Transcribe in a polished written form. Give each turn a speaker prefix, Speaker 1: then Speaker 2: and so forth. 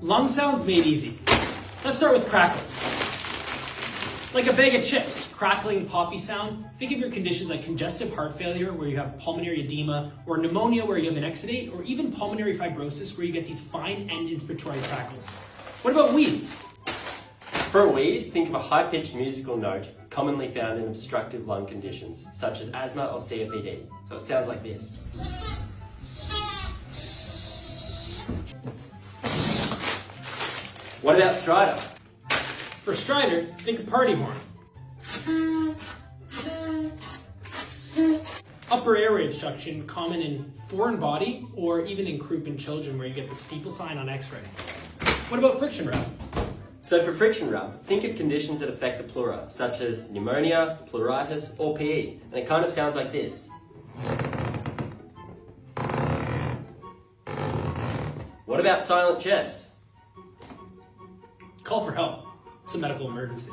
Speaker 1: Lung sounds made easy. Let's start with crackles. Like a bag of chips, crackling poppy sound. Think of your conditions like congestive heart failure where you have pulmonary edema, or pneumonia where you have an exudate, or even pulmonary fibrosis where you get these fine end inspiratory crackles. What about wheeze?
Speaker 2: For a wheeze, think of a high-pitched musical note commonly found in obstructive lung conditions, such as asthma or COPD. So it sounds like this. What about stridor?
Speaker 1: For stridor, think of party horn. Upper airway obstruction, common in foreign body or even in croup in children where you get the steeple sign on x-ray. What about friction rub?
Speaker 2: So for friction rub, think of conditions that affect the pleura, such as pneumonia, pleuritis, or PE, and it kind of sounds like this. What about silent chest?
Speaker 1: Call for help. It's a medical emergency.